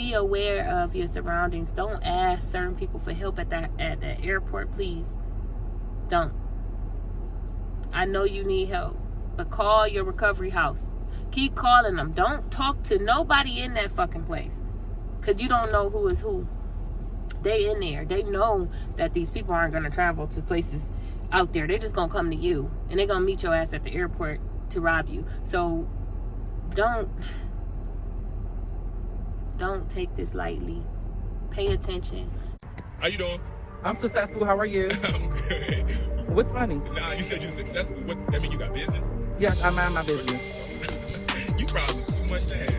be aware of your surroundings. Don't ask certain people for help at the airport, please. Don't. I know you need help, but call your recovery house. Keep calling them. Don't talk to nobody in that fucking place, because you don't know who is who. They in there. They know that these people aren't going to travel to places out there. They're just going to come to you, and they're going to meet your ass at the airport to rob you. So don't take this lightly. Pay attention. How you doing? I'm successful. How are you? I'm good. What's funny? Nah, you said you're successful. What, that mean you got business? Yes, I mind my business. You probably too much to have.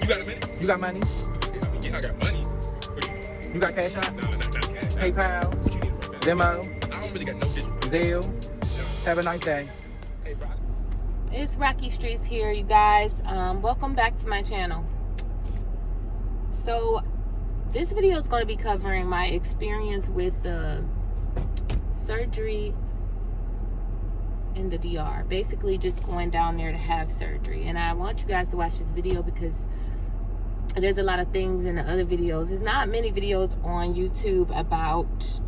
You got a minute? You got money? Yeah, I got money. You got cash out? No, not cash out. PayPal? What you need right now? Demo? I don't really got no business. Zelle? No. Have a nice day. Hey, bro. It's Rocky Streets here, you guys. Welcome back to my channel. So this video is going to be covering my experience with the surgery in the DR. Basically just going down there to have surgery. And I want you guys to watch this video because there's a lot of things in the other videos. There's not many videos on YouTube about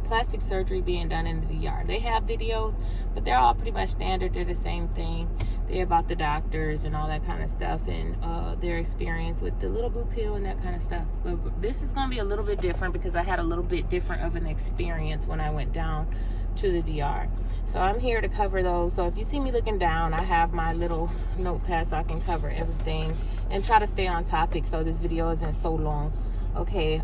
plastic surgery being done in the DR. They have videos, but they're all pretty much standard. They're the same thing. They're about the doctors and all that kind of stuff, and their experience with the little blue pill and that kind of stuff. But this is going to be a little bit different because I had a little bit different of an experience when I went down to the DR. So I'm here to cover those. So if you see me looking down, I have my little notepad so I can cover everything and try to stay on topic so this video isn't so long. Okay,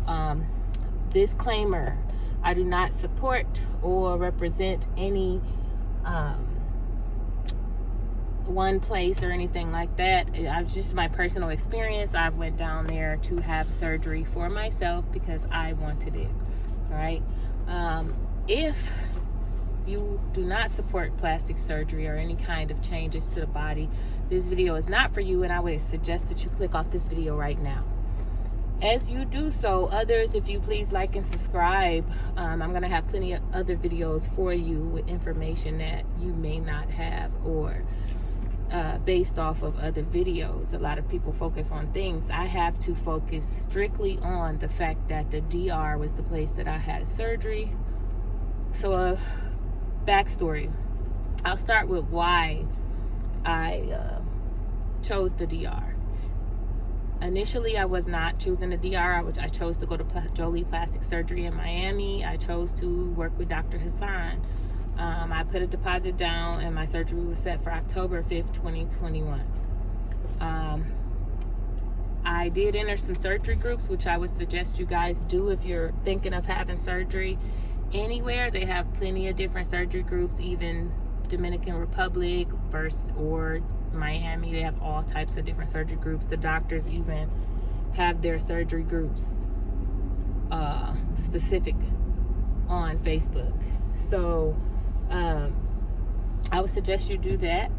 disclaimer: I do not support or represent any one place or anything like that. It's just my personal experience. I went down there to have surgery for myself because I wanted it. All right. If you do not support plastic surgery or any kind of changes to the body, this video is not for you, and I would suggest that you click off this video right now. As you do so, others, if you please like and subscribe. I'm going to have plenty of other videos for you with information that you may not have, or based off of other videos. A lot of people focus on things. I have to focus strictly on the fact that the DR was the place that I had surgery. So backstory. I'll start with why I chose the DR. Initially, I was not choosing the DR. I chose to go to Jolie Plastic Surgery in Miami. I chose to work with Dr. Hassan. I put a deposit down, and my surgery was set for October 5th, 2021. I did enter some surgery groups, which I would suggest you guys do if you're thinking of having surgery anywhere. They have plenty of different surgery groups, even Dominican Republic or Miami. They have all types of different surgery groups. The doctors even have their surgery groups specific on Facebook. So I would suggest you do that.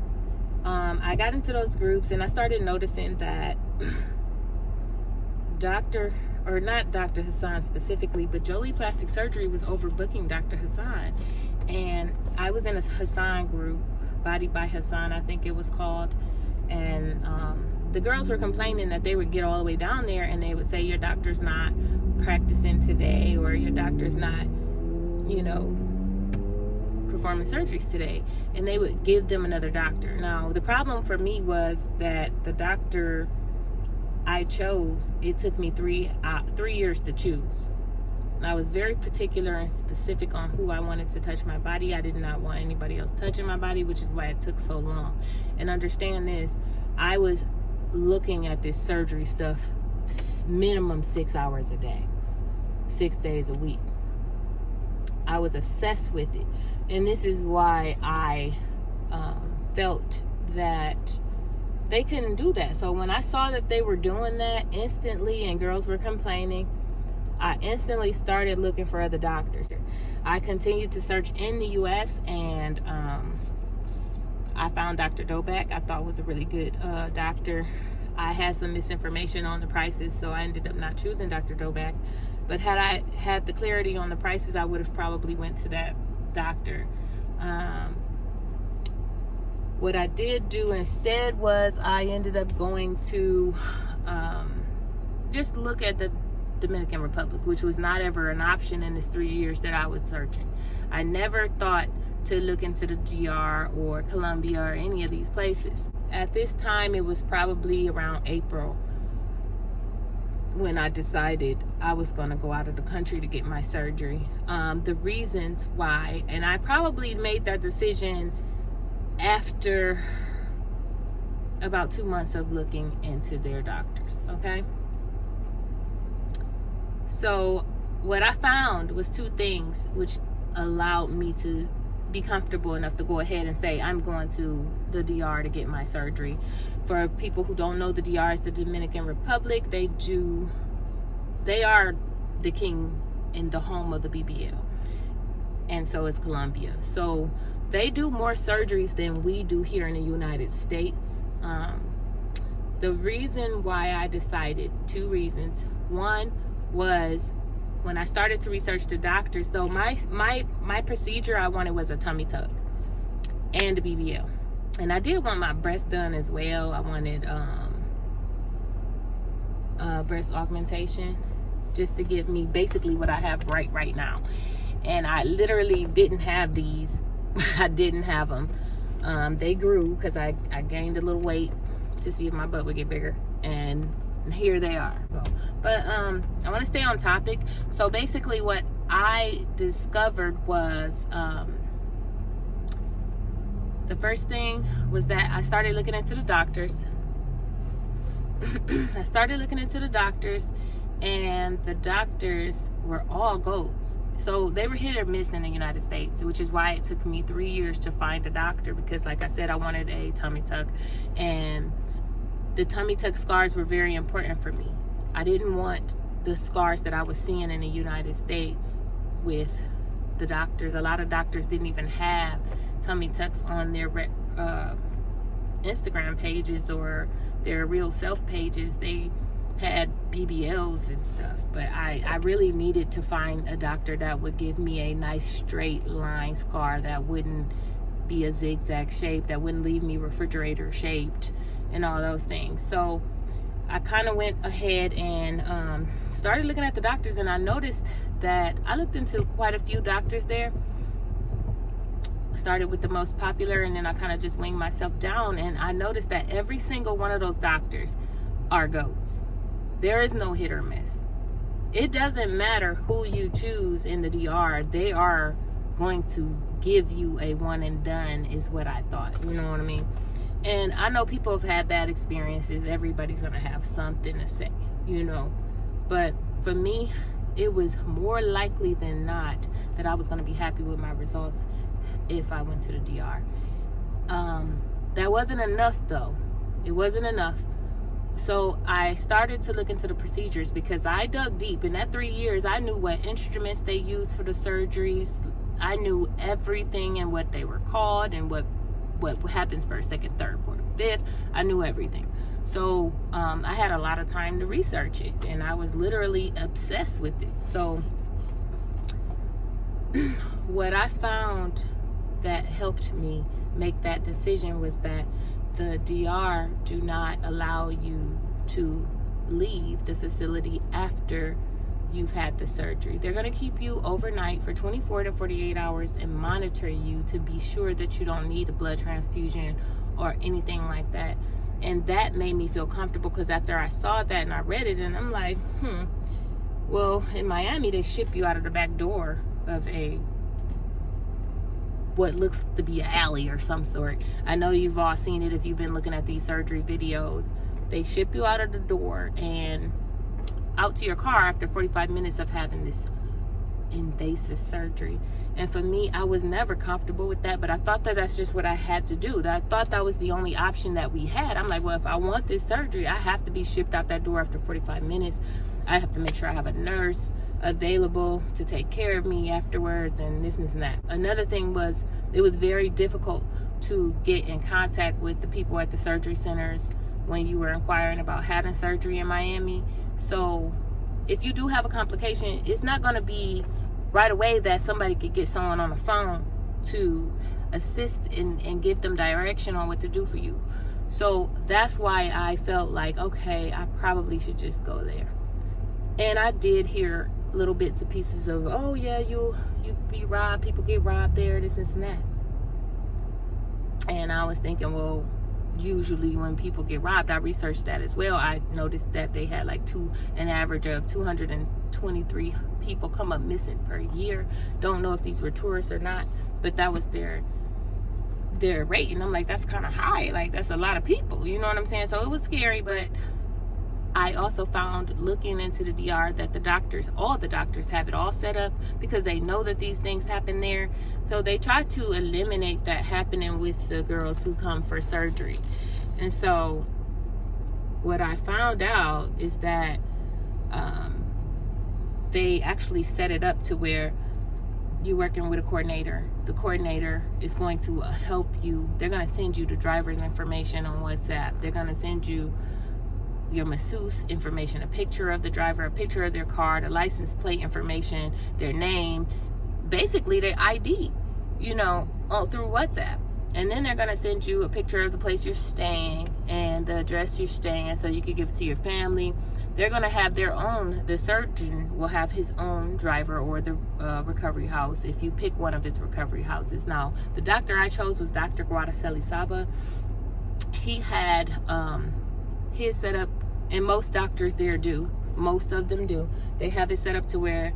I got into those groups, and I started noticing that not Dr. Hassan specifically, but Jolie Plastic Surgery was overbooking Dr. Hassan. And I was in a Hassan group, Body by Hassan, I think it was called. And the girls were complaining that they would get all the way down there and they would say, your doctor's not practicing today, or your doctor's not, performing surgeries today. And they would give them another doctor. Now, the problem for me was that the doctor I chose, it took me 3 years to choose. I was very particular and specific on who I wanted to touch my body. I did not want anybody else touching my body, which is why it took so long. And understand this, I was looking at this surgery stuff minimum 6 hours a day, 6 days a week. I was obsessed with it. And this is why I felt that they couldn't do that. So when I saw that they were doing that instantly and girls were complaining, I instantly started looking for other doctors. I continued to search in the U.S. and I found Dr. Doback. I thought was a really good doctor. I had some misinformation on the prices, so I ended up not choosing Dr. Doback. But had I had the clarity on the prices, I would have probably went to that doctor. What I did do instead was I ended up going to just look at the Dominican Republic, which was not ever an option in this 3 years that I was searching. I never thought to look into the DR or Colombia or any of these places. At this time, it was probably around April when I decided I was going to go out of the country to get my surgery. The reasons why, and I probably made that decision after about 2 months of looking into their doctors, okay? So what I found was two things which allowed me to be comfortable enough to go ahead and say I'm going to the DR to get my surgery. For people who don't know, the DR is the Dominican Republic. They are the king and the home of the BBL, and so is Colombia. So they do more surgeries than we do here in the United States. The reason why I decided, two reasons. One was when I started to research the doctors. So my procedure I wanted was a tummy tuck and a BBL, and I did want my breast done as well. I wanted breast augmentation, just to give me basically what I have right now. And I literally didn't have these. I didn't have them. They grew because I gained a little weight to see if my butt would get bigger, and here they are. But I want to stay on topic. So basically what I discovered was the first thing was that I started looking into the doctors. I started looking into the doctors, and the doctors were all goats. So they were hit or miss in the United States, which is why it took me 3 years to find a doctor, because like I said, I wanted a tummy tuck, and the tummy tuck scars were very important for me. I didn't want the scars that I was seeing in the United States with the doctors. A lot of doctors didn't even have tummy tucks on their Instagram pages or their real self pages. They had BBLs and stuff, but I really needed to find a doctor that would give me a nice straight line scar that wouldn't be a zigzag shape, that wouldn't leave me refrigerator shaped and all those things. So I kind of went ahead and started looking at the doctors, and I noticed that I looked into quite a few doctors there. I started with the most popular, and then I kind of just winged myself down, and I noticed that every single one of those doctors are goats. There is no hit or miss. It doesn't matter who you choose in the DR. They are going to give you a one and done, is what I thought. You know what I mean? And I know people have had bad experiences. Everybody's going to have something to say, you know. But for me, it was more likely than not that I was going to be happy with my results if I went to the DR. That wasn't enough, though. It wasn't enough. So I started to look into the procedures, because I dug deep. In that 3 years, I knew what instruments they used for the surgeries. I knew everything and what they were called and what happens first, second, third, fourth, fifth. I knew everything. So I had a lot of time to research it, and I was literally obsessed with it. So what I found that helped me make that decision was that the DR do not allow you to leave the facility after you've had the surgery. They're going to keep you overnight for 24 to 48 hours and monitor you to be sure that you don't need a blood transfusion or anything like that. And that made me feel comfortable, because after I saw that and I read it, and I'm like, well, in Miami, they ship you out of the back door of what looks to be an alley or some sort. I know you've all seen it if you've been looking at these surgery videos. They ship you out of the door and out to your car after 45 minutes of having this invasive surgery. And for me, I was never comfortable with that, but I thought that that's just what I had to do. I thought that was the only option that we had. I'm like, well, if I want this surgery, I have to be shipped out that door after 45 minutes. I have to make sure I have a nurse available to take care of me afterwards, and this and that. Another thing was, it was very difficult to get in contact with the people at the surgery centers when you were inquiring about having surgery in Miami. So if you do have a complication, it's not going to be right away that somebody could get someone on the phone to assist and give them direction on what to do for you. So that's why I felt like, okay, I probably should just go there. And I did hear little bits and pieces of, oh yeah, you be robbed, people get robbed there, this and that. And I was thinking, well, usually when people get robbed, I researched that as well. I noticed that they had like an average of 223 people come up missing per year. Don't know if these were tourists or not, but that was their rate. And I'm like, that's kind of high. Like, that's a lot of people, you know what I'm saying? So it was scary, but I also found, looking into the DR, that all the doctors have it all set up because they know that these things happen there. So they try to eliminate that happening with the girls who come for surgery. And so what I found out is that they actually set it up to where you're working with a coordinator. The coordinator is going to help you. They're going to send you the driver's information on WhatsApp. They're going to send you your masseuse information, a picture of the driver, a picture of their car, the license plate information, their name, basically their ID, through WhatsApp. And then they're going to send you a picture of the place you're staying and the address you're staying at so you can give it to your family. They're going to have the surgeon will have his own driver or the recovery house if you pick one of his recovery houses. Now, the doctor I chose was Dr. Guadacelli Saba. He had his setup, and most doctors there do. Most of them do. They have it set up to where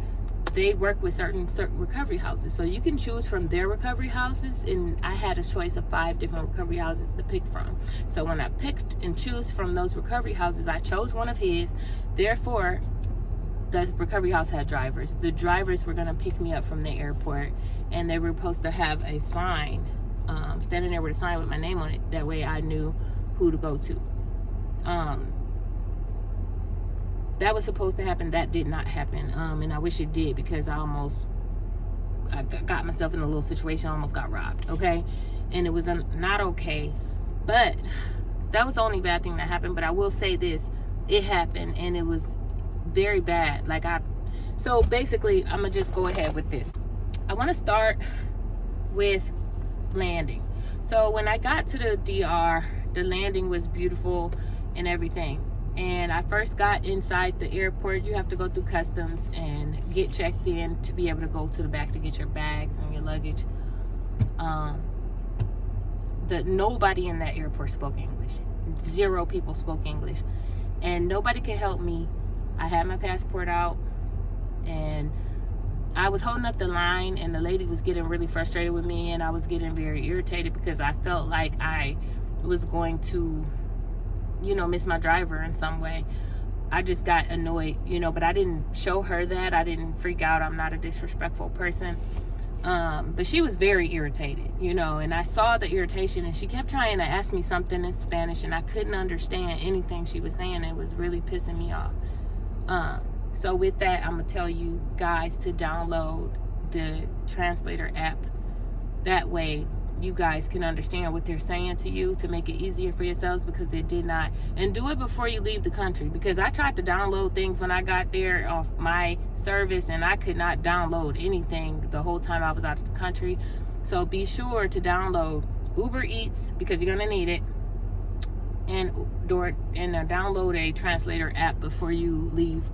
they work with certain recovery houses. So you can choose from their recovery houses, and I had a choice of 5 different recovery houses to pick from. So when I picked and choose from those recovery houses, I chose one of his. Therefore, the recovery house had drivers. The drivers were going to pick me up from the airport, and they were supposed to have a sign, standing there with a sign with my name on it. That way I knew who to go to. That was supposed to happen. That did not happen. And I wish it did, because I got myself in a little situation. I almost got robbed. Okay. And it was not okay. But that was the only bad thing that happened. But I will say this, it happened and it was very bad. So basically I'm going to just go ahead with this. I want to start with landing. So when I got to the DR, the landing was beautiful and everything. And I first got inside the airport. You have to go through customs and get checked in to be able to go to the back to get your bags and your luggage. Nobody in that airport spoke English. 0 people spoke English. And nobody could help me. I had my passport out and I was holding up the line, and the lady was getting really frustrated with me, and I was getting very irritated because I felt like I was going to miss my driver in some way. I just got annoyed, but I didn't show her that. I didn't freak out. I'm not a disrespectful person. But she was very irritated, and I saw the irritation, and she kept trying to ask me something in Spanish, and I couldn't understand anything she was saying. It was really pissing me off. So with that, I'm going to tell you guys to download the Translator app. That way you guys can understand what they're saying to you, to make it easier for yourselves, because it did not. And do it before you leave the country, because I tried to download things when I got there off my service, and I could not download anything the whole time I was out of the country. So be sure to download Uber Eats, because you're going to need it, and download a Translator app before you leave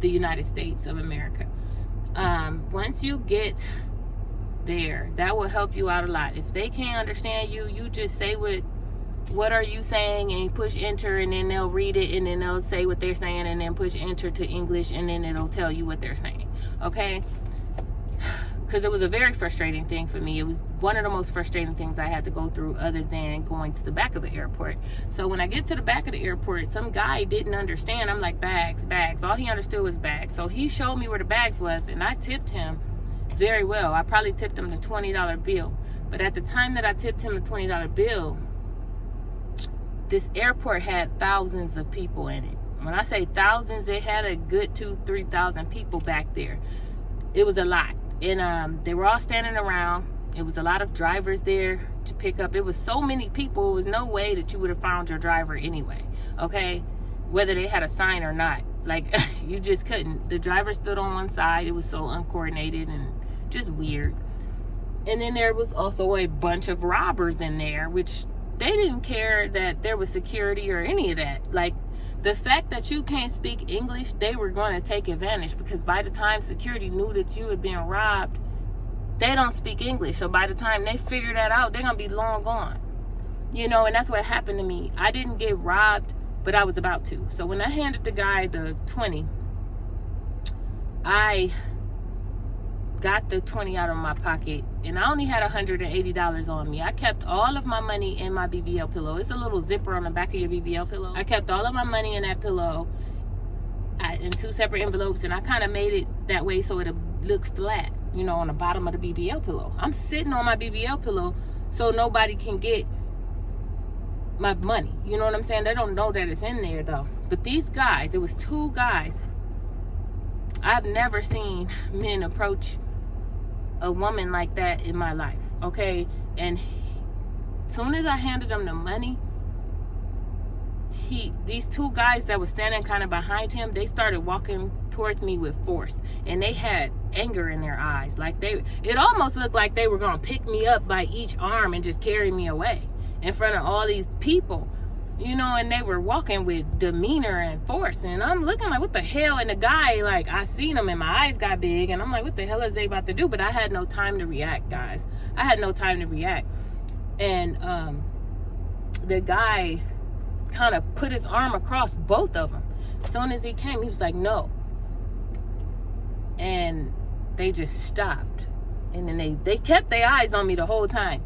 the United States of America. Once you get there, that will help you out a lot. If they can't understand you, you just say what are you saying, and push enter, and then they'll read it, and then they'll say what they're saying, and then push enter to English, and then it'll tell you what they're saying. Okay? Because it was a very frustrating thing for me. It was one of the most frustrating things I had to go through, other than going to the back of the airport. So when I get to the back of the airport, some guy didn't understand. I'm like, bags. All he understood was bags. So he showed me where the bags was, and I tipped him very well. I probably tipped him the $20 bill. But at the time that I tipped him the $20 bill, this airport had thousands of people in it. When I say thousands, it had a good 2,000-3,000 people back there. It was a lot. And they were all standing around. It was a lot of drivers there to pick up. It was so many people, it was no way that you would have found your driver anyway. Okay? Whether they had a sign or not. Like, you just couldn't. The driver stood on one side. It was so uncoordinated and just weird. And then there was also a bunch of robbers in there, which they didn't care that there was security or any of that. Like, The fact that you can't speak English, they were going to take advantage, because by the time security knew that you had been robbed, they don't speak English. So by the time they figure that out, they're going to be long gone. You know, and that's what happened to me. I didn't get robbed, but I was about to. So when I handed the guy the 20, I got the 20 out of my pocket, and I only had $180 on me. I kept all of my money in my BBL pillow. It's a little zipper on the back of your BBL pillow. I kept all of my money in that pillow in 2 separate envelopes, and I kind of made it that way so it'll look flat, you know, on the bottom of the BBL pillow. I'm sitting on my BBL pillow so nobody can get my money. You know what I'm saying? They don't know that it's in there though. But these guys, it was 2 guys. I've never seen men approach a woman like that in my life, okay? And as soon as I handed them the money, these 2 guys that was standing kind of behind him, they started walking towards me with force, and they had anger in their eyes. Like it almost looked like they were gonna pick me up by each arm and just carry me away in front of all these people, you know, and they were walking with demeanor and force, and I'm looking like, what the hell? And the guy, like, I seen him and my eyes got big, and I'm like, what the hell is they about to do? But I had no time to react, guys. I had no time to react. And the guy kind of put his arm across both of them. As soon as he came, he was like, no. And they just stopped, and then they kept their eyes on me the whole time.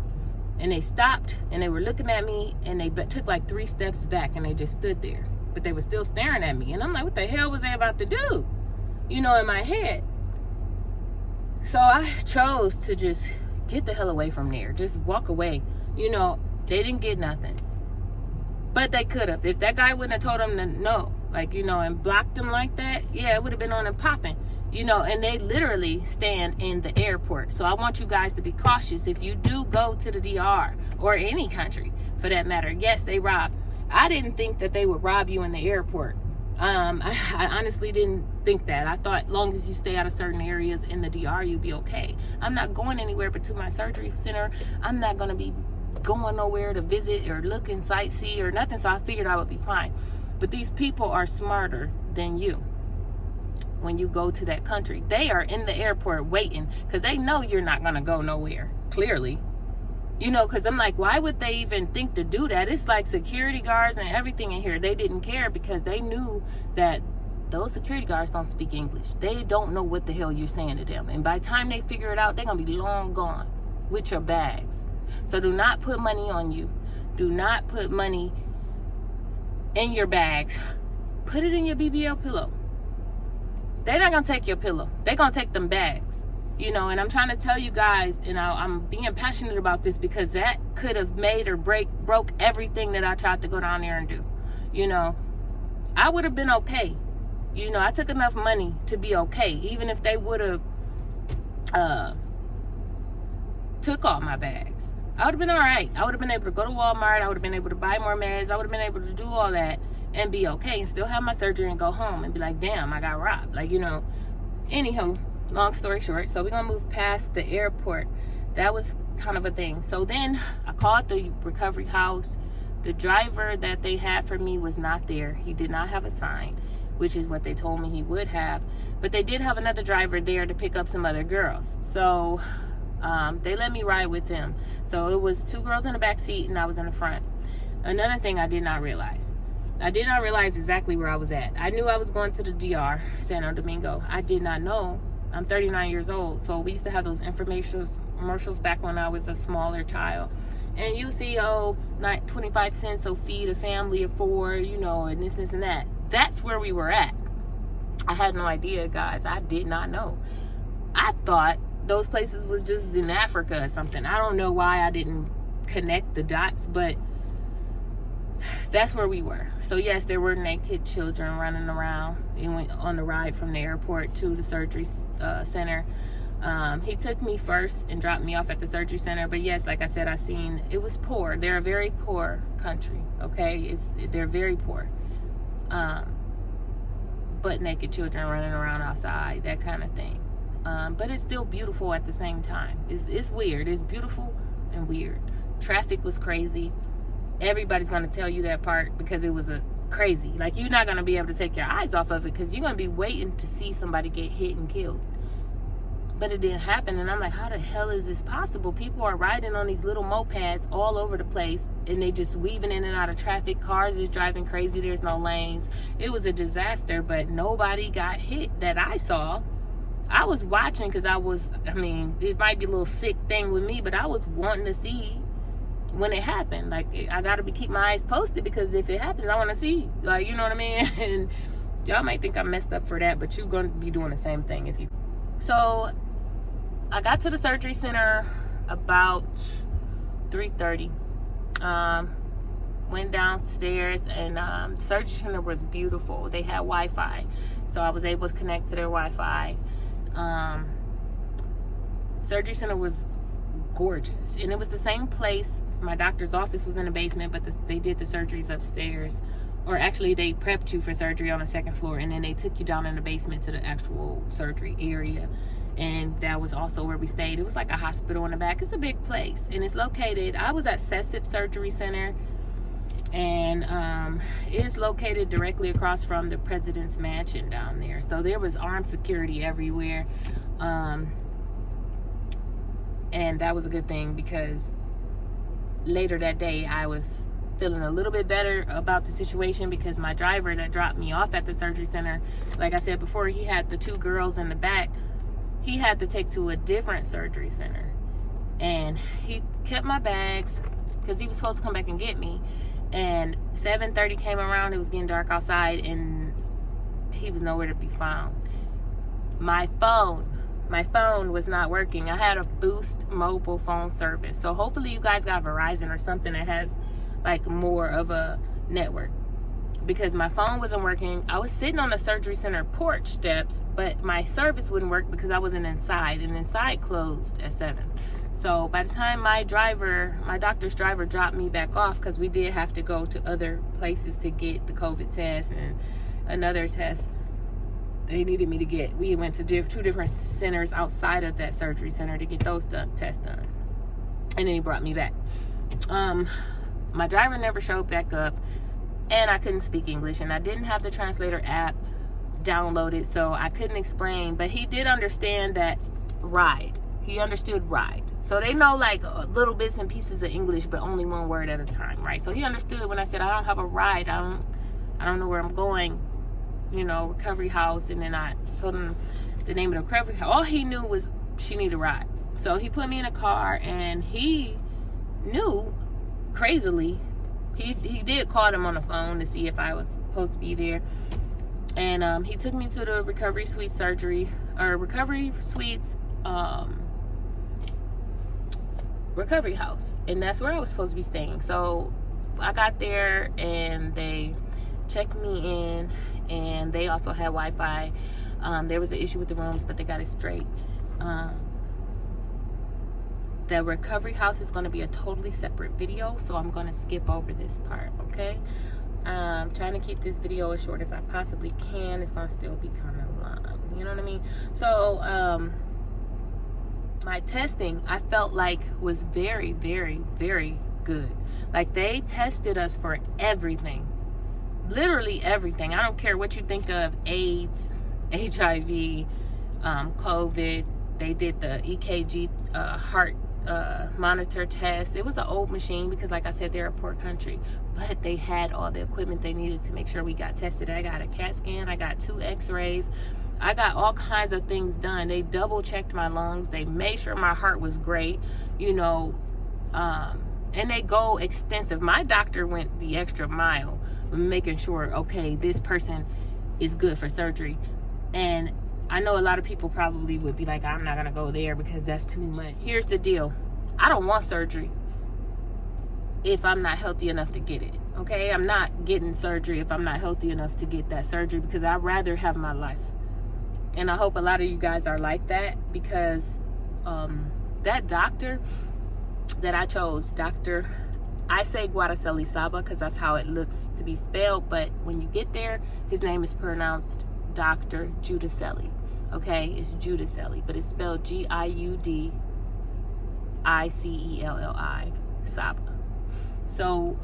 And they stopped, and they were looking at me, and they took like 3 steps back, and they just stood there. But they were still staring at me. And I'm like, what the hell was they about to do? You know, in my head. So I chose to just get the hell away from there. Just walk away. You know, they didn't get nothing. But they could have. If that guy wouldn't have told them to no, like, you know, and blocked them like that, yeah, it would have been on and popping. You know, and they literally stand in the airport. So I want you guys to be cautious if you do go to the DR or any country for that matter. Yes, they rob. I didn't think that they would rob you in the airport. I honestly didn't think that. I thought as long as you stay out of certain areas in the DR, you'll be okay. I'm not going anywhere but to my surgery center. I'm not going to be going nowhere to visit or look and sightsee or nothing. So I figured I would be fine. But these people are smarter than you. When you go to that country, they are in the airport waiting because they know you're not going to go nowhere, clearly. You know, because I'm like, why would they even think to do that? It's like security guards and everything in here. They didn't care because they knew that those security guards don't speak English. They don't know what the hell you're saying to them. And by the time they figure it out, they're going to be long gone with your bags. So do not put money on you. Do not put money in your bags. Put it in your BBL pillow. They're not going to take your pillow. They're going to take them bags. You know, and I'm trying to tell you guys, and I'm being passionate about this because that could have made or broke everything that I tried to go down there and do. You know, I would have been okay. You know, I took enough money to be okay. Even if they would have took all my bags, I would have been all right. I would have been able to go to Walmart. I would have been able to buy more meds. I would have been able to do all that and be okay and still have my surgery and go home and be like, damn, I got robbed. Like, you know, anywho, long story short, so we're gonna move past the airport. That was kind of a thing. So then I called the recovery house. The driver that they had for me was not there. He did not have a sign, which is what they told me he would have. But they did have another driver there to pick up some other girls. So they let me ride with them. So it was 2 girls in the back seat and I was in the front. Another thing I did not realize exactly where I was at. I knew I was going to the DR, Santo Domingo. I did not know. I'm 39 years old, so we used to have those commercials back when I was a smaller child. And you see, not 25 cents, so feed a family of 4, you know, and this and that. That's where we were at. I had no idea, guys. I did not know. I thought those places was just in Africa or something. I don't know why I didn't connect the dots, but that's where we were. So yes, there were naked children running around. He went on the ride from the airport to the surgery center. He took me first and dropped me off at the surgery center. But yes, like I said, it was poor. They're a very poor country, okay? They're very poor. But naked children running around outside, that kind of thing. But it's still beautiful at the same time. It's weird. It's beautiful and weird. Traffic was crazy. Everybody's going to tell you that part because it was a crazy. Like, you're not going to be able to take your eyes off of it because you're going to be waiting to see somebody get hit and killed. But it didn't happen, and I'm like, how the hell is this possible? People are riding on these little mopeds all over the place, and they just weaving in and out of traffic. Cars is driving crazy. There's no lanes. It was a disaster, but nobody got hit that I saw. I was watching because it might be a little sick thing with me, but I was wanting to see when it happened. Like, I got to keep my eyes posted because if it happens, I want to see. Like, you know what I mean? And y'all might think I'm messed up for that, but you're going to be doing the same thing if you... So I got to the surgery center about 3:30. Went downstairs, and the surgery center was beautiful. They had Wi-Fi, so I was able to connect to their Wi-Fi. Surgery center was gorgeous, and it was the same place. My doctor's office was in the basement, but they did the surgeries upstairs. Or actually, they prepped you for surgery on the second floor, and then they took you down in the basement to the actual surgery area. And that was also where we stayed. It was like a hospital in the back. It's a big place, and it's located... I was at Sessip Surgery Center, and it's located directly across from the president's mansion down there. So there was armed security everywhere, and that was a good thing because later that day I was feeling a little bit better about the situation because my driver that dropped me off at the surgery center, like I said before, he had the two girls in the back. He had to take to a different surgery center, and he kept my bags because he was supposed to come back and get me. And 7:30 came around. It was getting dark outside, and he was nowhere to be found. My phone was not working. I had a Boost mobile phone service, so hopefully you guys got Verizon or something that has like more of a network, because my phone wasn't working. I was sitting on the surgery center porch steps, but my service wouldn't work because I wasn't inside, and inside closed at 7. So by the time my doctor's driver dropped me back off, because we did have to go to other places to get the COVID test and another test they needed me to get. We went to two different centers outside of that surgery center to get those tests done. And then he brought me back. My driver never showed back up, and I couldn't speak English, and I didn't have the Translator App downloaded, so I couldn't explain. But he did understand that ride. He understood ride. So they know like little bits and pieces of English, but only one word at a time, right? So he understood when I said, I don't have a ride. I don't know where I'm going, recovery house. And then I told him the name of the recovery house. All he knew was she needed a ride. So he put me in a car, and he knew, crazily, he did call them on the phone to see if I was supposed to be there. And he took me to the recovery suite recovery house, and that's where I was supposed to be staying. So I got there, and they checked me in, and they also had Wi-Fi. There was an issue with the rooms, but they got it straight. The recovery house is going to be a totally separate video, so I'm going to skip over this part, okay? I'm trying to keep this video as short as I possibly can. It's going to still be kind of long, you know what I mean? So my testing, I felt like, was very, very, very good. Like, they tested us for everything, literally everything. I don't care what you think of AIDS, HIV, COVID. They did the EKG heart monitor test. It was an old machine because, like I said, they're a poor country, but they had all the equipment they needed to make sure we got tested. I got a CAT scan. I got 2 x-rays. I got all kinds of things done. They double checked my lungs. They made sure my heart was great, and they go extensive. My doctor went the extra mile, making sure, okay, this person is good for surgery. And I know a lot of people probably would be like, I'm not going to go there because that's too much. Here's the deal. I don't want surgery if I'm not healthy enough to get it, okay? I'm not getting surgery if I'm not healthy enough to get that surgery, because I'd rather have my life. And I hope a lot of you guys are like that, because that doctor that I chose, I say Guaraceli Saba because that's how it looks to be spelled, but when you get there, his name is pronounced Dr. Giudicelli. Okay, it's Giudicelli, but it's spelled Giudicelli, Saba. So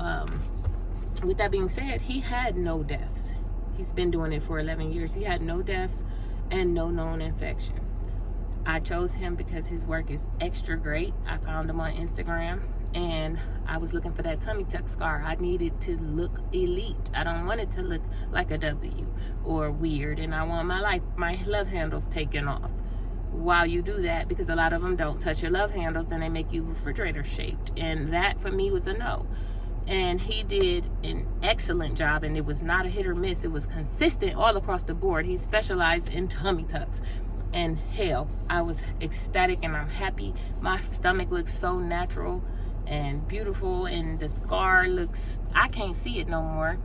with that being said, he had no deaths. He's been doing it for 11 years. He had no deaths and no known infections. I chose him because his work is extra great. I found him on Instagram, and I was looking for that tummy tuck scar. I needed to look elite. I don't want it to look like a W or weird, and I want my love handles taken off. While you do that, because a lot of them don't touch your love handles and they make you refrigerator shaped, and that for me was a no. And he did an excellent job, and it was not a hit or miss. It was consistent all across the board. He specialized in tummy tucks, and hell, I was ecstatic and I'm happy. My stomach looks so natural and beautiful, and the scar looks, I can't see it no more.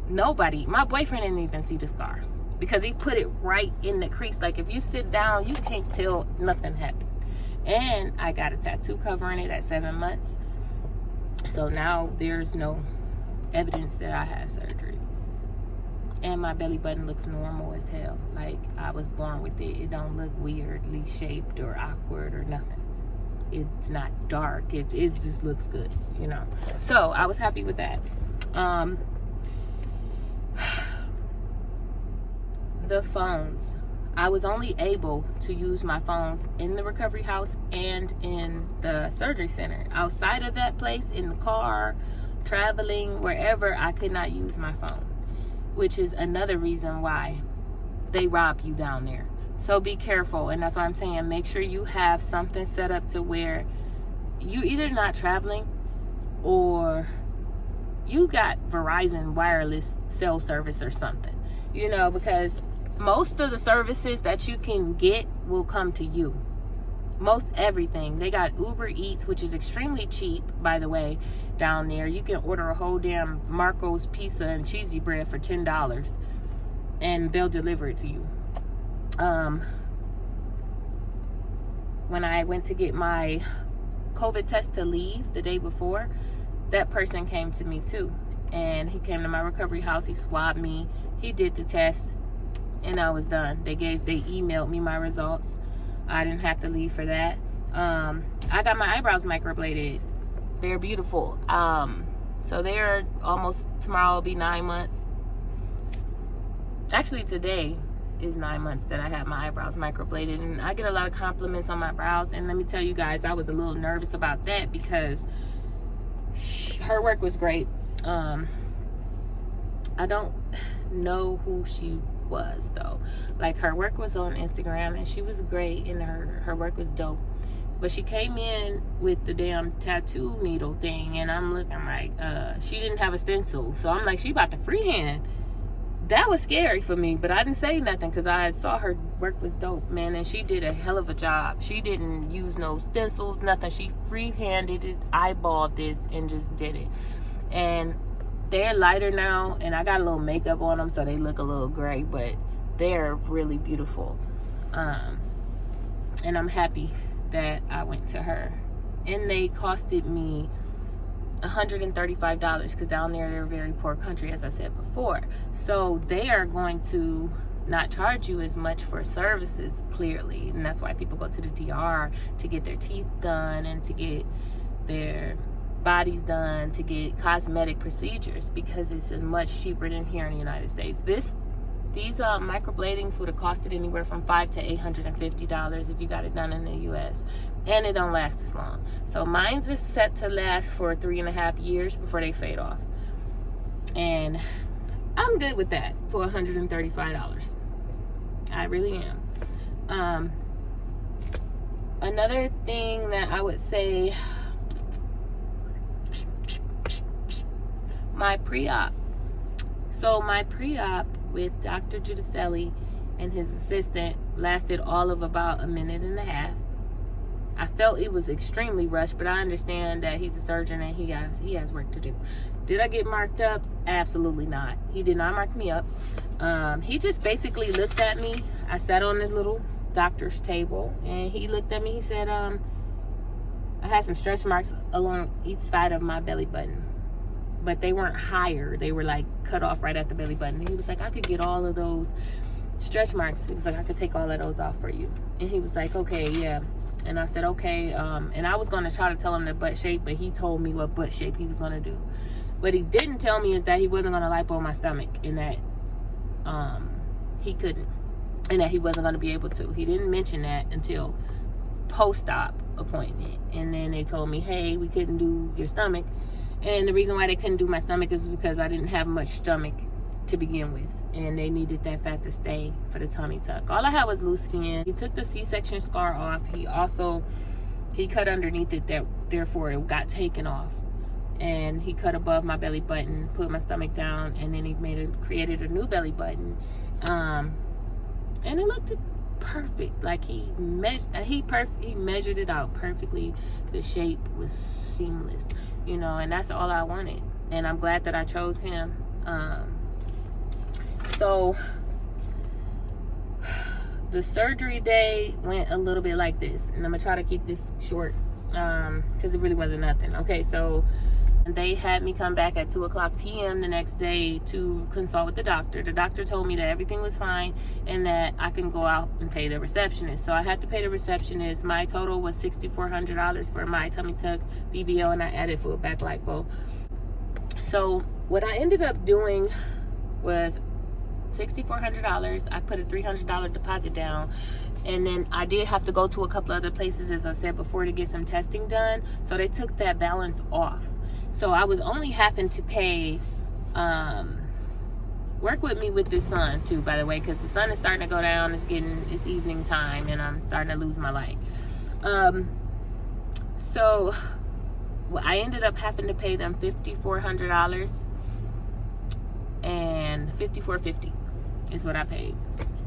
Nobody, my boyfriend didn't even see the scar because he put it right in the crease. Like if you sit down, you can't tell nothing happened. And I got a tattoo covering it at 7 months. So now there's no evidence that I had surgery. And my belly button looks normal as hell. Like I was born with it. It don't look weirdly shaped or awkward or nothing. It's not dark. It just looks good, you know. So I was happy with that. The phones. I was only able to use my phones in the recovery house and in the surgery center. Outside of that place, in the car, traveling, wherever, I could not use my phone, which is another reason why they rob you down there. So be careful, and that's why I'm saying make sure you have something set up to where you either not traveling or you got Verizon wireless cell service or something, you know, because most of the services that you can get will come to you. Most everything. They got Uber Eats, which is extremely cheap, by the way, down there. You can order a whole damn Marco's pizza and cheesy bread for $10 and they'll deliver it to you. When I went to get my COVID test to leave the day before, that person came to me too. And he came to my recovery house. He swabbed me. He did the test. And I was done. They emailed me my results. I didn't have to leave for that. I got my eyebrows microbladed. They're beautiful. So they're almost, tomorrow will be 9 months. Actually, today is 9 months that I had my eyebrows microbladed. And I get a lot of compliments on my brows. And let me tell you guys, I was a little nervous about that because her work was great. I don't know who she was though. Like her work was on Instagram and she was great and her work was dope, but she came in with the damn tattoo needle thing and I'm looking like she didn't have a stencil, so I'm like, she about to freehand. That was scary for me, but I didn't say nothing because I saw her work was dope, man, and she did a hell of a job. She didn't use no stencils, nothing. She freehanded it, eyeballed this, and just did it. And they're lighter now, and I got a little makeup on them, so they look a little gray, but they're really beautiful. And I'm happy that I went to her. And they costed me $135 because down there they're a very poor country, as I said before. So they are going to not charge you as much for services, clearly. And that's why people go to the DR to get their teeth done and to get their bodies done, to get cosmetic procedures, because it's much cheaper than here in the United States. These microbladings would have costed anywhere from $500 to $850 if you got it done in the US, and it don't last as long. So mine's is set to last for 3.5 years before they fade off, and I'm good with that for $135. I really am. Another thing that I would say, my pre-op. So my pre-op with Dr. Giudicelli and his assistant lasted all of about 1.5 minutes. I felt it was extremely rushed, but I understand that he's a surgeon and he has work to do. Did I get marked up? Absolutely not. He did not mark me up. He just basically looked at me. I sat on this little doctor's table and he looked at me. He said, I had some stretch marks along each side of my belly button, but they weren't higher. They were like cut off right at the belly button. And he was like, I could get all of those stretch marks. He was like, I could take all of those off for you. And he was like, okay, yeah. And I said, okay. And I was going to try to tell him the butt shape, but he told me what butt shape he was going to do. What he didn't tell me is that he wasn't going to lipo my stomach, and that he couldn't, and that he wasn't going to be able to. He didn't mention that until post-op appointment. And then they told me, hey, we couldn't do your stomach. And the reason why they couldn't do my stomach is because I didn't have much stomach to begin with, and they needed that fat to stay for the tummy tuck. All I had was loose skin. He took the C-section scar off. He cut underneath it, therefore it got taken off. And he cut above my belly button, put my stomach down, and then he created a new belly button. And it looked perfect. Like he measured it out perfectly. The shape was seamless, you know, and that's all I wanted. And I'm glad that I chose him. So the surgery day went a little bit like this, and I'm gonna try to keep this short because it really wasn't nothing. Okay, so they had me come back at 2:00 p.m. the next day to consult with the doctor. The doctor told me that everything was fine and that I can go out and pay the receptionist. So I had to pay the receptionist. My total was $6,400 for my tummy tuck, BBL, and I added full back lipo. So what I ended up doing was $6,400. I put a $300 deposit down, and then I did have to go to a couple other places, as I said before, to get some testing done. So they took that balance off. So I was only having to pay, work with me with the sun too, by the way, because the sun is starting to go down. It's evening time, and I'm starting to lose my light. So I ended up having to pay them $5,400, and $5,450 is what I paid.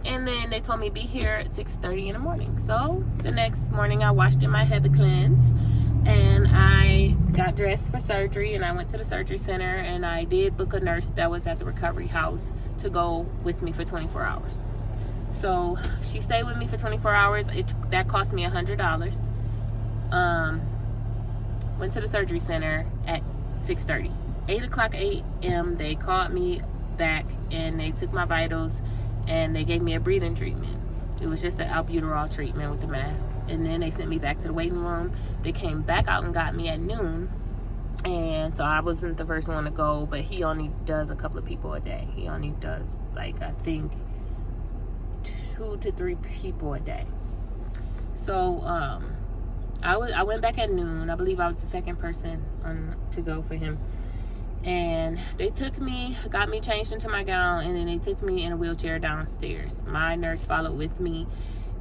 And then they told me be here at 6:30 in the morning. So the next morning I washed in my heavy cleanse, and I got dressed for surgery, and I went to the surgery center, and I did book a nurse that was at the recovery house to go with me for 24 hours. So she stayed with me for 24 hours. That cost me $100. Went to the surgery center at 6:30. 8:00 a.m. they called me back, and they took my vitals, and they gave me a breathing treatment. It was just an albuterol treatment with the mask. And then they sent me back to the waiting room. They came back out and got me at noon. And so I wasn't the first one to go, but he only does a couple of people a day. He only does, like, I think 2 to 3 people a day. So I went back at noon. I believe I was the second person to go for him. And they took me, got me changed into my gown, and then they took me in a wheelchair downstairs. My nurse followed with me,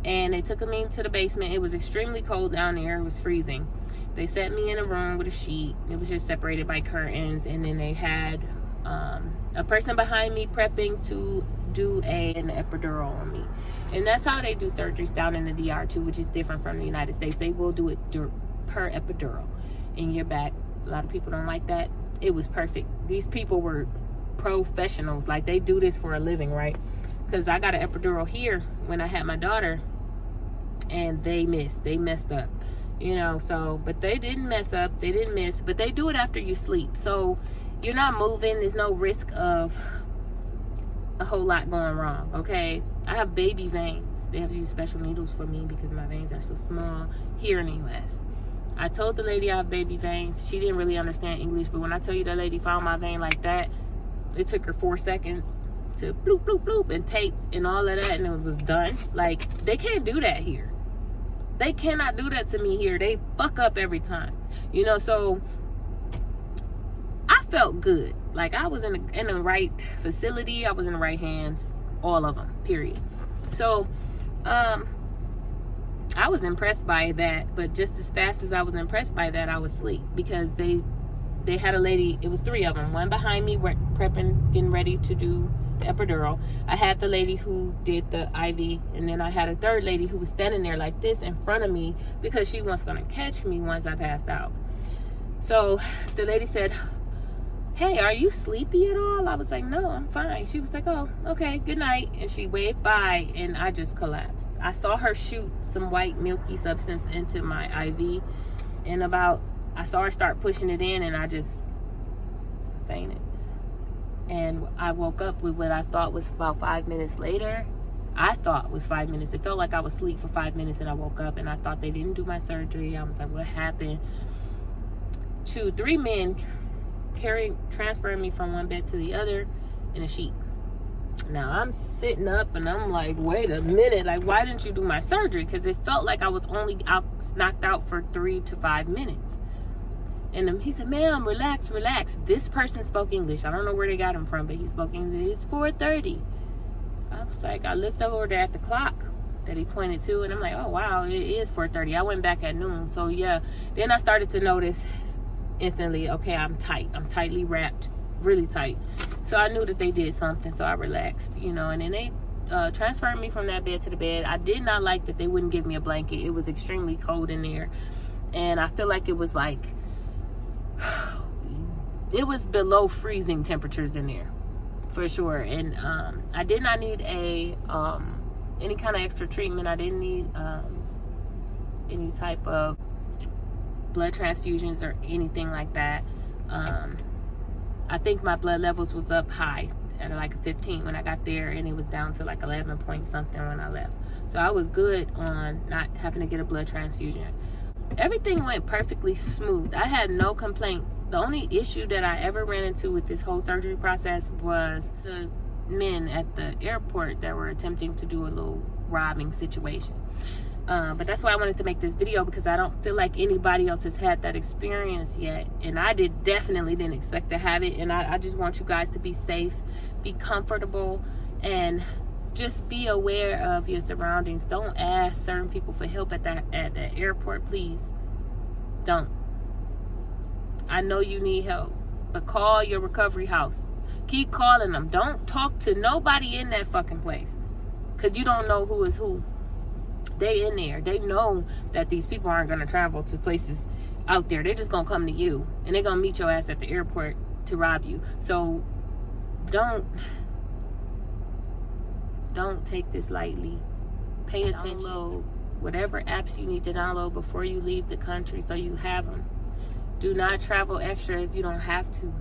and they took me to the basement. It was extremely cold down there. It was freezing. They set me in a room with a sheet. It was just separated by curtains, and then they had a person behind me prepping to do an epidural on me. And that's how they do surgeries down in the DR too, which is different from the United States. They will do it per epidural in your back. A lot of people don't like that. It was perfect. These people were professionals. Like, they do this for a living, right? Because I got an epidural here when I had my daughter, and they messed up, you know. So, but they didn't mess up. They didn't miss. But they do it after you sleep. So you're not moving. There's no risk of a whole lot going wrong, okay? I have baby veins. They have to use special needles for me because my veins are so small here in the U.S. I told the lady I have baby veins. She didn't really understand English, but when I tell you that lady found my vein like that, it took her 4 seconds to bloop, bloop, bloop, and tape and all of that, and it was done. Like, they can't do that here. They cannot do that to me here. They fuck up every time, you know. So I felt good. Like, I was in the right facility. I was in the right hands. All of them, period. So I was impressed by that, but just as fast as I was impressed by that, I was asleep, because they had a lady. It was 3 of them. One behind me, prepping, getting ready to do the epidural. I had the lady who did the IV, and then I had a third lady who was standing there like this in front of me because she was going to catch me once I passed out. So the lady said, hey, are you sleepy at all? I was like, no, I'm fine. She was like, oh, okay, good night. And she waved by, and I just collapsed. I saw her shoot some white milky substance into my IV, and I saw her start pushing it in, and I just fainted. And I woke up with what I thought was about 5 minutes later. I thought was 5 minutes. It felt like I was asleep for 5 minutes, and I woke up, and I thought they didn't do my surgery. I was like, what happened? 2, 3 men transferring me from one bed to the other in a sheet. Now I'm sitting up and I'm like, wait a minute, like, why didn't you do my surgery? Because it felt like I was only knocked out for 3 to 5 minutes. And he said, ma'am, relax. This person spoke English. I don't know where they got him from, but he spoke English. It's 4:30. I was like, I looked over there at the clock that he pointed to, and I'm like, oh wow, it is 4:30. I went back at noon. So yeah, then I started to notice instantly, okay, I'm tightly wrapped, really tight. So I knew that they did something, so I relaxed, and then they transferred me from that bed to the bed. I did not like that they wouldn't give me a blanket. It was extremely cold in there, and I feel like it was like it was below freezing temperatures in there for sure. And I did not need any kind of extra treatment. I didn't need any type of blood transfusions or anything like that. I think my blood levels was up high at like 15 when I got there, and it was down to like 11 point something when I left. So I was good on not having to get a blood transfusion. Everything went perfectly smooth. I had no complaints. The only issue that I ever ran into with this whole surgery process was the men at the airport that were attempting to do a little robbing situation. But that's why I wanted to make this video, because I don't feel like anybody else has had that experience yet. And I definitely didn't expect to have it. And I just want you guys to be safe, be comfortable, and just be aware of your surroundings. Don't ask certain people for help at the airport, please. Don't. I know you need help, but call your recovery house. Keep calling them. Don't talk to nobody in that fucking place, because you don't know who is who. They in there. They know that these people aren't going to travel to places out there. They're just going to come to you, and they're going to meet your ass at the airport to rob you. So don't take this lightly. Pay attention. Download whatever apps you need to download before you leave the country, so you have them. Do not travel extra if you don't have to.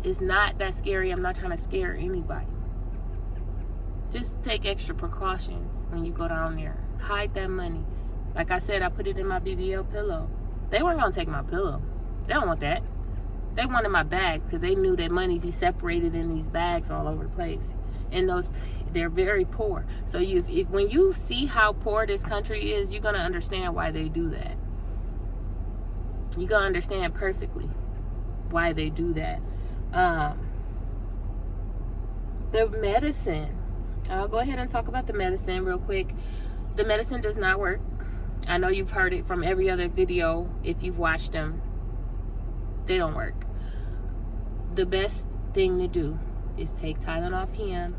It's not that scary. I'm not trying to scare anybody. Just take extra precautions when you go down there. Hide that money. Like I said, I put it in my BBL pillow. They weren't gonna take my pillow. They don't want that. They wanted my bags, because they knew that money be separated in these bags all over the place. And they're very poor. So when you see how poor this country is, you're gonna understand why they do that. You're gonna understand perfectly why they do that. The medicine. I'll go ahead and talk about the medicine real quick. The medicine does not work. I know you've heard it from every other video if you've watched them. They don't work. The best thing to do is take Tylenol PM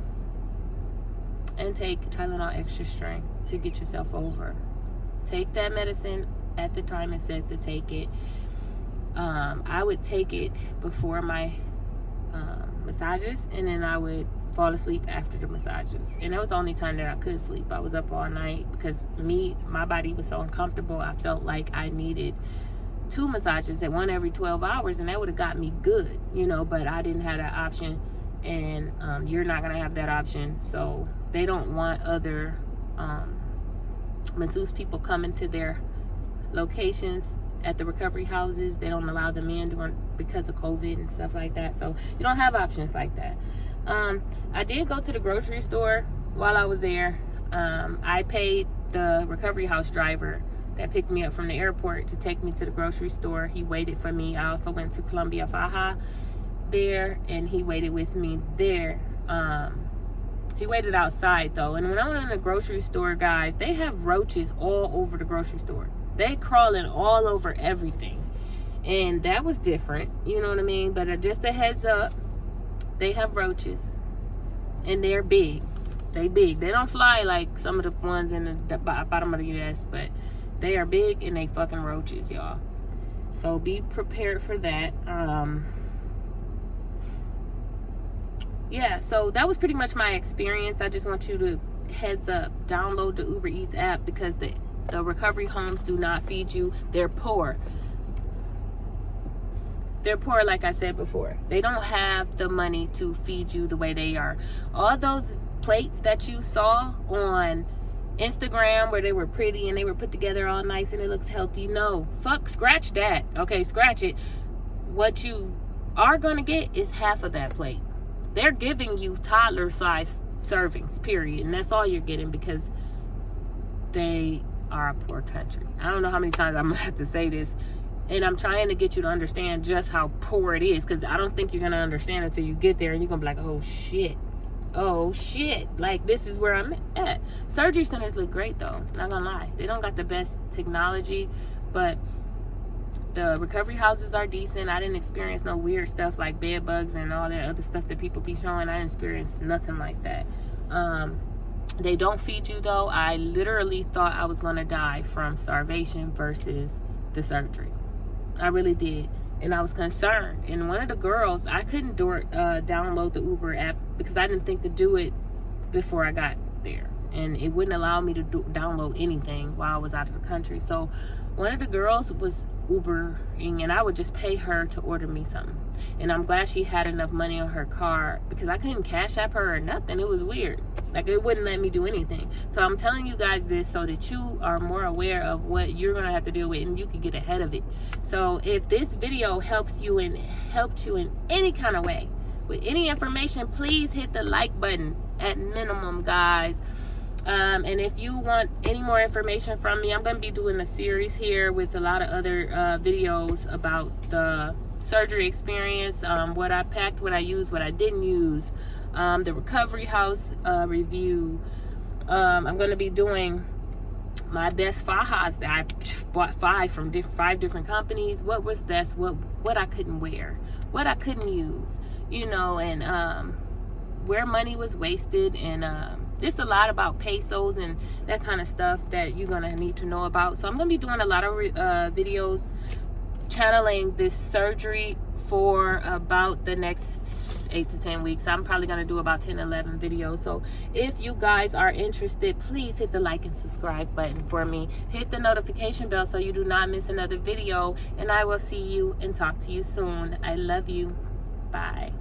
and take Tylenol extra strength to get yourself over. Take that medicine at the time it says to take it. I would take it before my massages, and then I would fall asleep after the massages. And that was the only time that I could sleep. I was up all night because my body was so uncomfortable. I felt like I needed 2 massages, at one every 12 hours, and that would have got me good, but I didn't have that option. And you're not going to have that option. So they don't want other masseuse people coming to their locations at the recovery houses. They don't allow them in because of COVID and stuff like that. So you don't have options like that. I did go to the grocery store while I was there. I paid the recovery house driver that picked me up from the airport to take me to the grocery store. He waited for me. I also went to Columbia Faja there, and he waited with me there. He waited outside though. And when I went in the grocery store, guys, they have roaches all over the grocery store. They crawling all over everything. And that was different, you know what I mean? But just a heads up, they have roaches, and they're big. They big. They don't fly like some of the ones in the bottom of the U.S., but they are big, and they fucking roaches, y'all. So be prepared for that. Yeah, so that was pretty much my experience. I just want you to heads up, download the Uber Eats app, because the recovery homes do not feed you. They're poor. They're poor, like I said before. They don't have the money to feed you the way they are. All those plates that you saw on Instagram where they were pretty and they were put together all nice and it looks healthy. No, scratch that. Okay, scratch it. What you are going to get is half of that plate. They're giving you toddler size servings, period. And that's all you're getting because they are a poor country. I don't know how many times I'm going to have to say this. And I'm trying to get you to understand just how poor it is, because I don't think you're going to understand until you get there and you're going to be like, oh shit, like this is where I'm at. Surgery centers look great though, not gonna lie. They don't got the best technology, but the recovery houses are decent. I didn't experience no weird stuff like bed bugs and all that other stuff that people be showing. I didn't experience nothing like that. They don't feed you though. I literally thought I was gonna die from starvation versus the surgery. I really did. And I was concerned. And one of the girls, I couldn't download the Uber app because I didn't think to do it before I got there. And it wouldn't allow me to download anything while I was out of the country. So one of the girls was Ubering, and I would just pay her to order me something. And I'm glad she had enough money on her card because I couldn't cash app her or nothing. It was weird. Like, it wouldn't let me do anything. So I'm telling you guys this so that you are more aware of what you're going to have to deal with and you can get ahead of it. So if this video helped you in any kind of way with any information, please hit the like button at minimum, guys. And if you want any more information from me, I'm going to be doing a series here with a lot of other videos about the surgery experience, what I packed, what I used, what I didn't use, the recovery house review. I'm going to be doing my best fajas that I bought five different companies. What was best, what I couldn't wear, what I couldn't use, you know, and where money was wasted, and just a lot about pesos and that kind of stuff that you're gonna need to know about. So I'm gonna be doing a lot of videos channeling this surgery for about the next 8 to 10 weeks. I'm probably gonna do about 10-11 videos. So if you guys are interested, please hit the like and subscribe button for me. Hit the notification bell so you do not miss another video, and I will see you and talk to you soon. I love you. Bye.